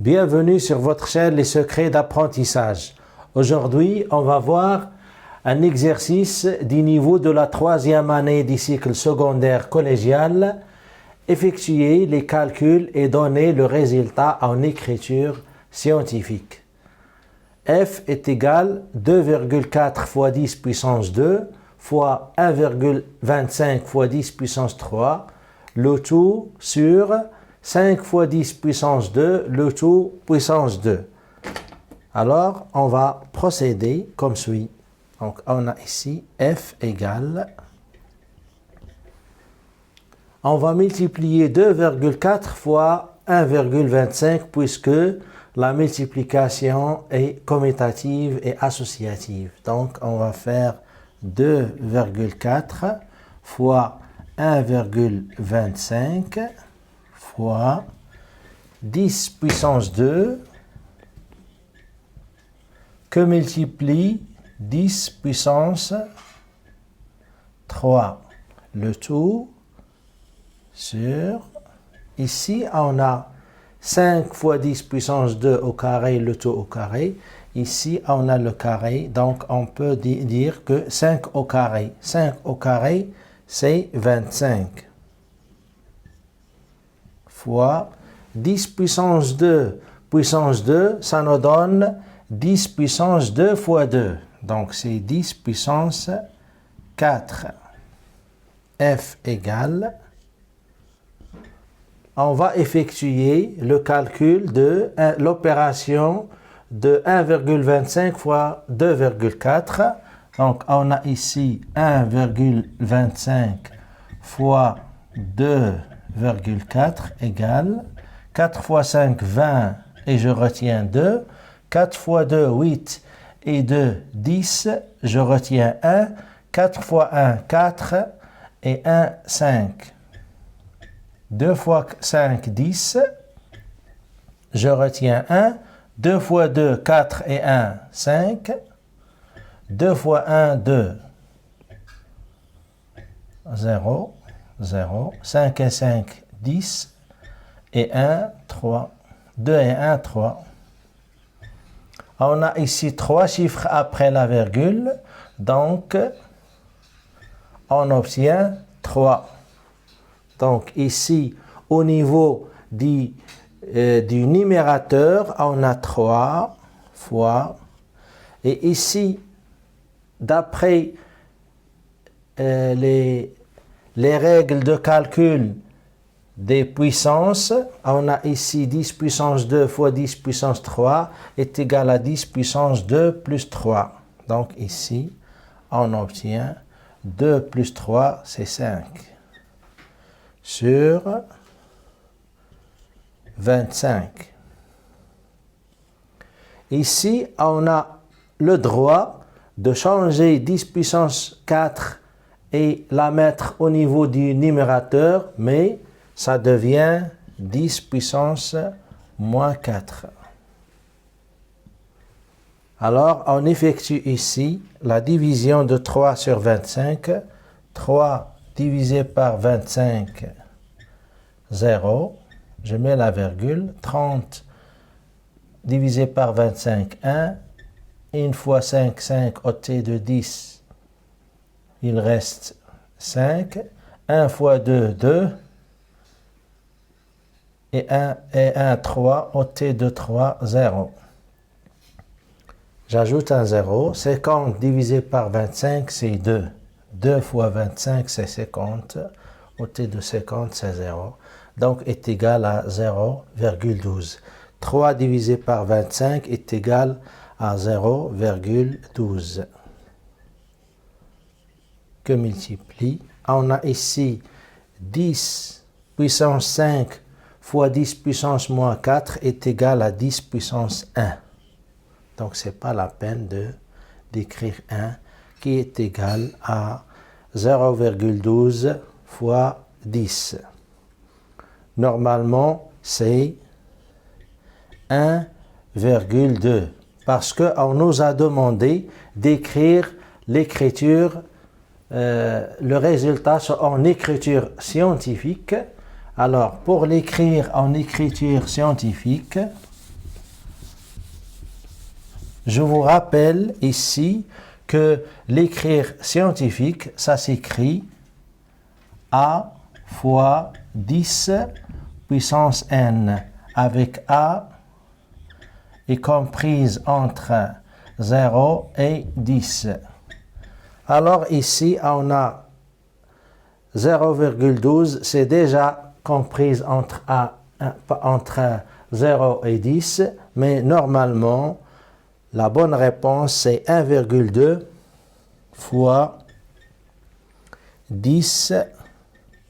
Bienvenue sur votre chaîne Les Secrets d'apprentissage. Aujourd'hui, on va voir un exercice du niveau de la 3e année du cycle secondaire collégial. Effectuer les calculs et donner le résultat en écriture scientifique. F est égal 2,4 fois 10 puissance 2 fois 1,25 fois 10 puissance 3, le tout sur 5 fois 10 puissance 2, le tout puissance 2. Alors, on va procéder comme suit. Donc, on a ici F égale... On va multiplier 2,4 fois 1,25 puisque la multiplication est commutative et associative. Donc, on va faire 2,4 fois 1,25 fois 10 puissance 2 que multiplie 10 puissance 3. Le tout sur, ici on a 5 fois 10 puissance 2 au carré, le tout au carré. Ici on a le carré, donc on peut dire que 5 au carré. 5 au carré, c'est 25. Fois 10 puissance 2, ça nous donne 10 puissance 2 fois 2. Donc c'est 10 puissance 4. F égale... On va effectuer le calcul de l'opération de 1,25 fois 2,4. Donc, on a ici 1,25 fois 2,4 égale 4 fois 5, 20 et je retiens 2. 4 fois 2, 8 et 2, 10. Je retiens 1. 4 fois 1, 4 et 1, 5. 2 fois 5, 10. Je retiens 1. 2 fois 2, 4 et 1, 5. 2 fois 1, 2. 0, 0. 5 et 5, 10. Et 1, 3. 2 et 1, 3. On a ici 3 chiffres après la virgule. Donc, on obtient 3. Donc ici, au niveau du numérateur, on a 3 fois. Et ici, d'après les règles de calcul des puissances, on a ici 10 puissance 2 fois 10 puissance 3 est égal à 10 puissance 2 plus 3. Donc ici, on obtient 2 plus 3, c'est 5. Sur 25. Ici, on a le droit de changer 10 puissance 4 et la mettre au niveau du numérateur, mais ça devient 10 puissance moins 4. Alors, on effectue ici la division de 3 sur 25. 3 divisé par 25, 0. Je mets la virgule. 30 divisé par 25, 1. 1 fois 5, 5 ôté de 10. Il reste 5. 1 fois 2, 2. Et 1, 3 ôté de 3, 0. J'ajoute un 0. 50 divisé par 25, c'est 2. 2 fois 25, c'est 50. Ôté de 50, c'est 0. Donc, est égal à 0,12. 3 divisé par 25 est égal à 0,12. Que multiplie. On a ici 10 puissance 5 fois 10 puissance moins 4 est égal à 10 puissance 1. Donc, ce n'est pas la peine d'écrire 1. Qui est égal à 0,12 fois 10. Normalement, c'est 1,2 parce qu'on nous a demandé d'écrire l'écriture, le résultat en écriture scientifique. Alors, pour l'écrire en écriture scientifique, Je vous rappelle ici que l'écrire scientifique, ça s'écrit A fois 10 puissance n, avec A est comprise entre 0 et 10. Alors ici, on a 0,12, c'est déjà comprise entre 0 et 10, mais normalement, la bonne réponse, c'est 1,2 fois 10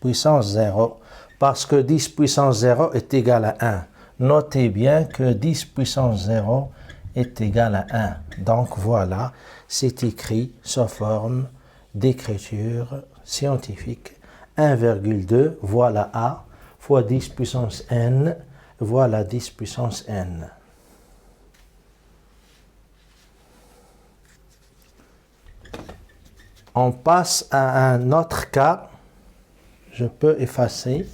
puissance 0, parce que 10 puissance 0 est égal à 1. Notez bien que 10 puissance 0 est égal à 1. Donc voilà, c'est écrit sous forme d'écriture scientifique. 1,2, voilà A, fois 10 puissance n, voilà 10 puissance n. On passe à un autre cas. Je peux effacer.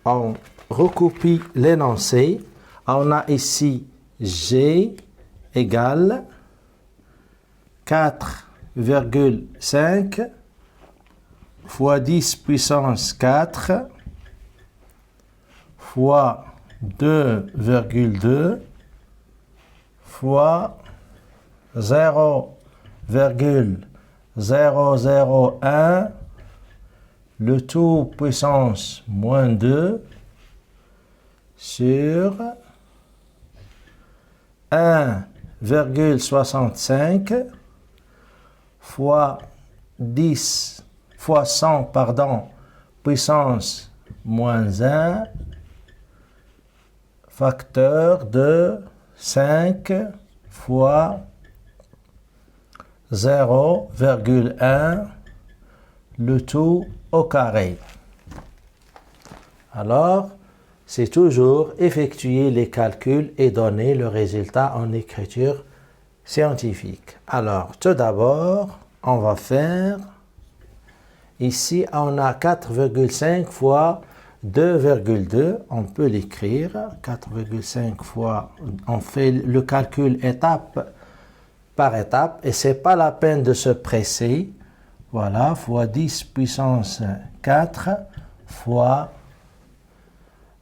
On recopie l'énoncé. On a ici G égale 4,5 fois 10 puissance 4 fois 2,2 fois 0,001 le tout puissance moins 2 sur 1,65 fois 10 fois 100, pardon, puissance moins 1, facteur de 5 fois 0,1, le tout au carré. Alors, c'est toujours effectuer les calculs et donner le résultat en écriture scientifique. Alors, tout d'abord, on va faire, ici, on a 4,5 fois 2,2, on peut l'écrire, 4,5 fois, on fait le calcul étape par étape, et c'est pas la peine de se presser, voilà, fois 10 puissance 4 fois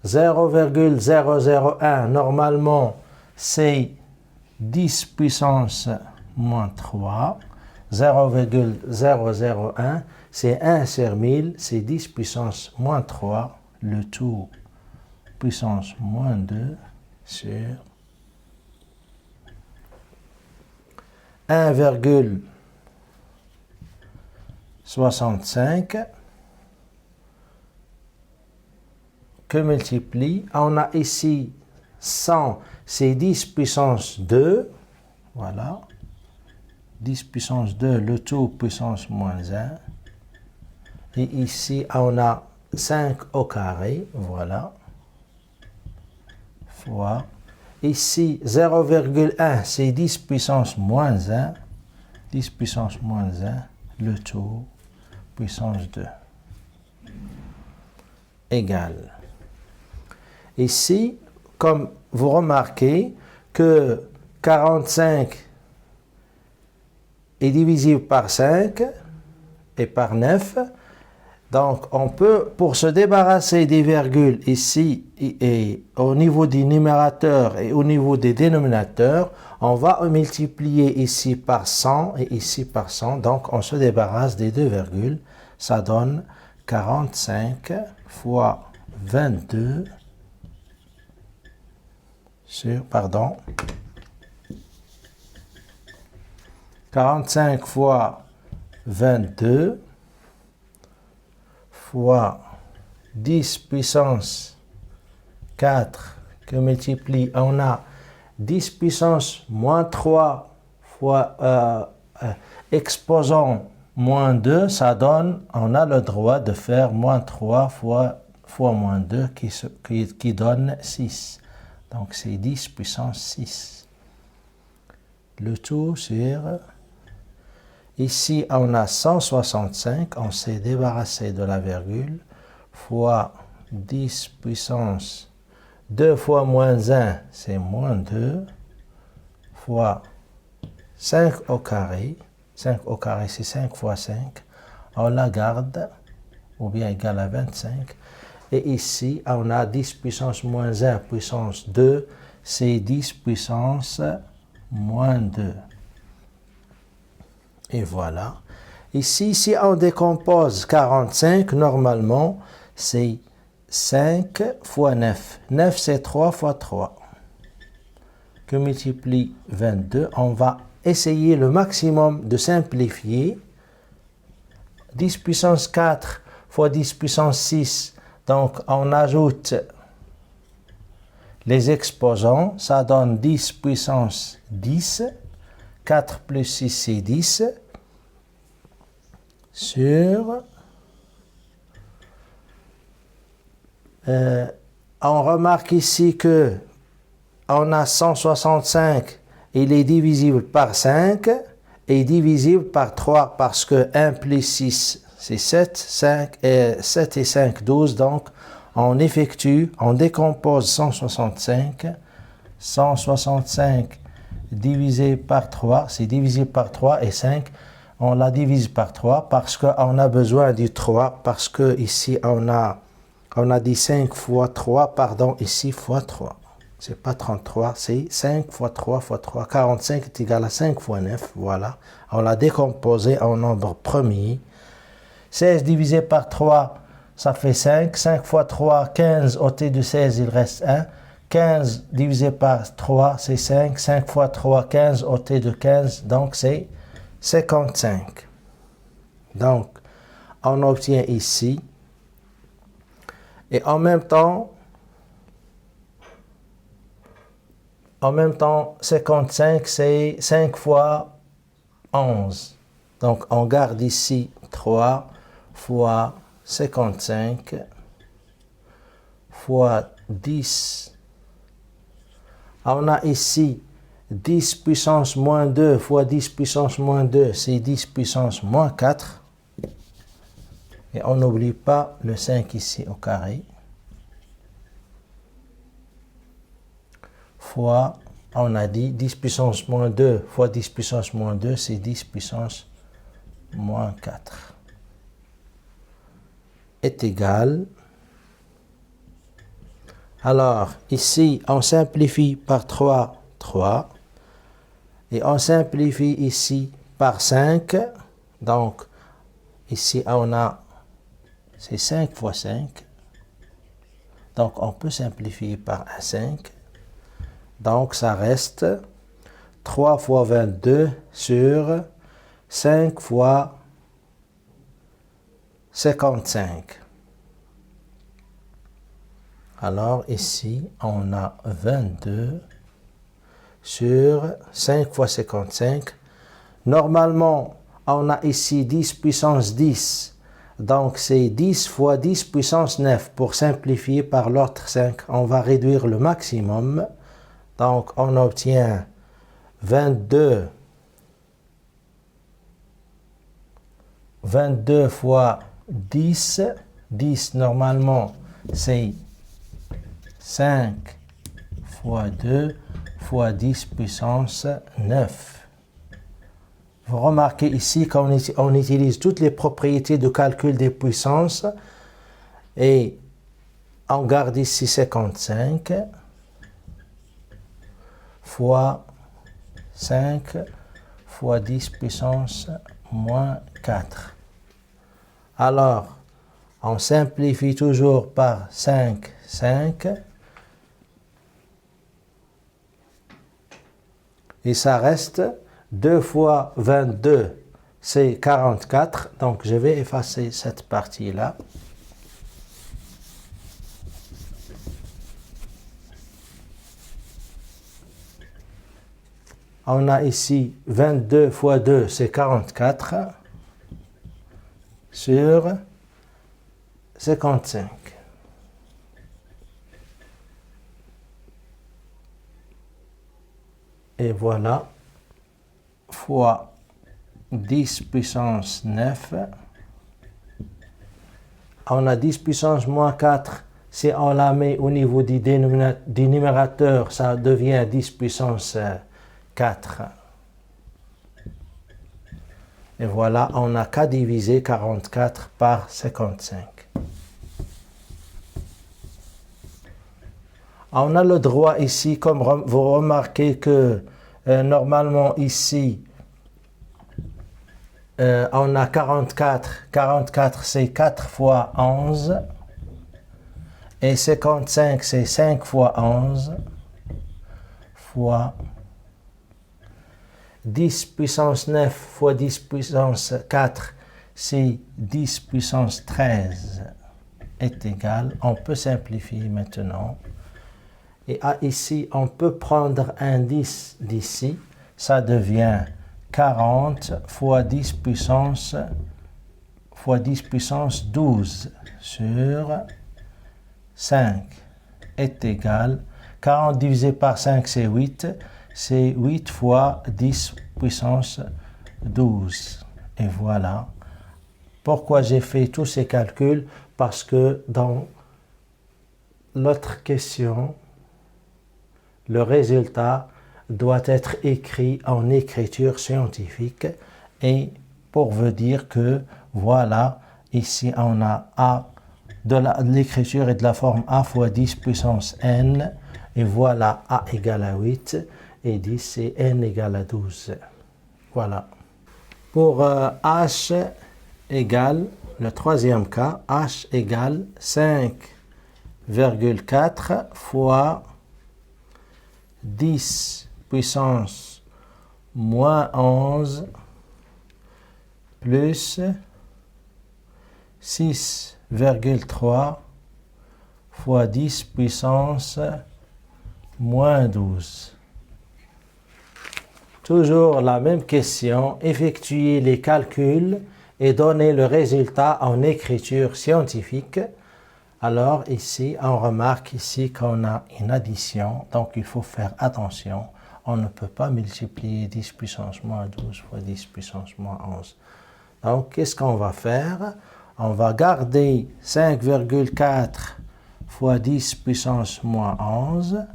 0,001, normalement, c'est 10 puissance moins 3, 0,001, c'est 1 sur 1000, c'est 10 puissance moins 3, le tout puissance moins 2 sur 1,65 que multiplie, on a ici 100, c'est 10 puissance 2, voilà, 10 puissance 2, le tout puissance moins 1, et ici on a 5 au carré, voilà, fois, ici 0,1, c'est 10 puissance moins 1, 10 puissance moins 1, le tout puissance 2, égale. Ici, comme vous remarquez que 45 est divisible par 5 et par 9, donc on peut, pour se débarrasser des virgules ici et au niveau des numérateurs et au niveau des dénominateurs, on va multiplier ici par 100 et ici par 100, donc on se débarrasse des deux virgules, ça donne 45 fois 22 sur, 45 fois 22 fois 10 puissance 4 que multiplie, on a 10 puissance moins 3 fois exposant moins 2, ça donne, on a le droit de faire moins 3 fois moins 2 qui donne 6. Donc c'est 10 puissance 6. le tout sur... Ici, on a 165, on s'est débarrassé de la virgule, fois 10 puissance 2 fois moins 1, c'est moins 2, fois 5 au carré. 5 au carré, c'est 5 fois 5. On la garde, ou bien égal à 25. Et ici, on a 10 puissance moins 1 puissance 2, c'est 10 puissance moins 2. Et voilà. Ici, si on décompose 45, normalement, c'est 5 fois 9. 9, c'est 3 fois 3. Que multiplie 22. On va essayer le maximum de simplifier. 10 puissance 4 fois 10 puissance 6. Donc, on ajoute les exposants. Ça donne 10 puissance 10. 4 plus 6, c'est 10. Sur... on remarque ici que on a 165, il est divisible par 5 et divisible par 3 parce que 1 plus 6, c'est 7, 7 et 5, 12. Donc, on décompose 165. 165 divisé par 3, c'est divisé par 3 et 5. On la divise par 3 parce qu'on a besoin du 3, parce que ici on a dit 5 fois 3, pardon, ici fois 3. C'est pas 33, c'est 5 fois 3 fois 3. 45 est égal à 5 fois 9, voilà. On l'a décomposé en nombre premier. 16 divisé par 3, ça fait 5. 5 fois 3, 15, ôté de 16, il reste 1. 15 divisé par 3, c'est 5. 5 fois 3, 15, ôté de 15, donc c'est 55. Donc, on obtient ici. Et en même temps, 55, c'est 5 fois 11. Donc, on garde ici 3 fois 55 fois 10. On a ici 10 puissance moins 2 fois 10 puissance moins 2, c'est 10 puissance moins 4. Et on n'oublie pas le 5 ici au carré. Fois, on a dit 10 puissance moins 2 fois 10 puissance moins 2, c'est 10 puissance moins 4. Est égal. Alors, ici, on simplifie par 3, 3. Et on simplifie ici par 5. Donc, ici, on a, c'est 5 fois 5. Donc, on peut simplifier par 5. Donc, ça reste 3 fois 22 sur 5 fois 55. Alors, ici, on a 22 sur 5 fois 55. Normalement, on a ici 10 puissance 10. Donc, c'est 10 fois 10 puissance 9. Pour simplifier par l'autre 5, on va réduire le maximum. Donc, on obtient 22 fois 10. 10, normalement, c'est 5 fois 2 fois 10 puissance 9. Vous remarquez ici qu'on utilise toutes les propriétés de calcul des puissances et on garde ici 55 fois 5 fois 10 puissance moins 4. Alors, on simplifie toujours par 5, 5. Et ça reste 2 fois 22, c'est 44. Donc, je vais effacer cette partie-là. On a ici 22 fois 2, c'est 44 sur 55. Et voilà, fois 10 puissance 9. On a 10 puissance moins 4. Si on la met au niveau du numérateur, ça devient 10 puissance 4. Et voilà, on n'a qu'à diviser 44 par 55. On a le droit ici, comme vous remarquez que normalement ici, on a 44. 44 c'est 4 fois 11. Et 55 c'est 5 fois 11 fois 10 puissance 9 fois 10 puissance 4, c'est 10 puissance 13 est égal. On peut simplifier maintenant. Et ici, on peut prendre un 10 d'ici. Ça devient 40 fois 10 puissance 12 sur 5 est égal. 40 divisé par 5, c'est 8. C'est 8 fois 10 puissance 12. Et voilà. Pourquoi j'ai fait tous ces calculs? Parce que dans l'autre question, le résultat doit être écrit en écriture scientifique. Et pour vous dire que, voilà, ici on a A de l'écriture et de la forme A fois 10 puissance N. Et voilà, A égale à 8. Et 10, c'est N égale à 12. Voilà. Pour H égale, le troisième cas, H égale 5,4 fois 10 puissance moins 11 plus 6,3 fois 10 puissance moins 12. Toujours la même question, effectuer les calculs et donner le résultat en écriture scientifique. Alors ici, on remarque ici qu'on a une addition, donc il faut faire attention. On ne peut pas multiplier 10 puissance moins 12 fois 10 puissance moins 11. Donc, qu'est-ce qu'on va faire? On va garder 5,4 fois 10 puissance moins 11.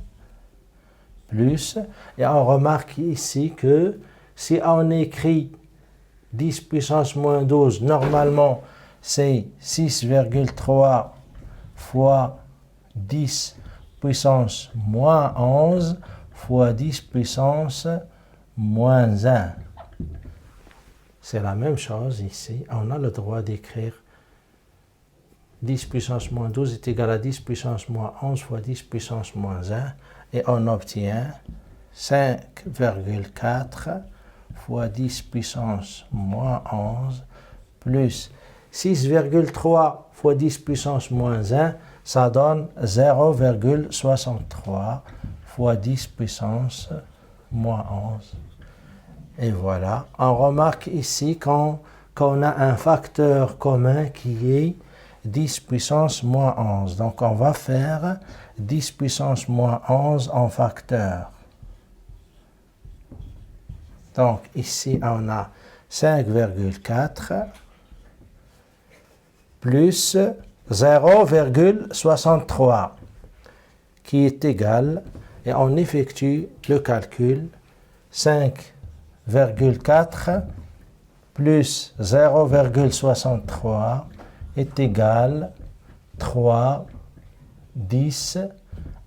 Plus, et on remarque ici que si on écrit 10 puissance moins 12, normalement c'est 6,3 fois 10 puissance moins 11 fois 10 puissance moins 1. C'est la même chose ici. On a le droit d'écrire 10 puissance moins 12 est égal à 10 puissance moins 11 fois 10 puissance moins 1. Et on obtient 5,4 fois 10 puissance moins 11 plus 6,3 fois 10 puissance moins 1, ça donne 0,63 fois 10 puissance moins 11. Et voilà, on remarque ici qu'on a un facteur commun qui est 10 puissance moins 11. Donc on va faire 10 puissance moins 11 en facteur. Donc ici on a 5,4 plus 0,63 qui est égal, et on effectue le calcul. 5,4 plus 0,63 est égal 3, 10,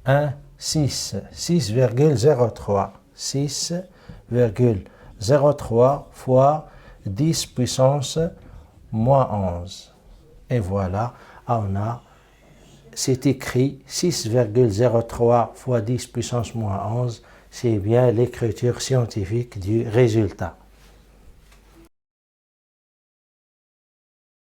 1, 6, 6,03. 6,03 fois 10 puissance moins 11. Et voilà, c'est écrit 6,03 fois 10 puissance moins 11. C'est bien l'écriture scientifique du résultat.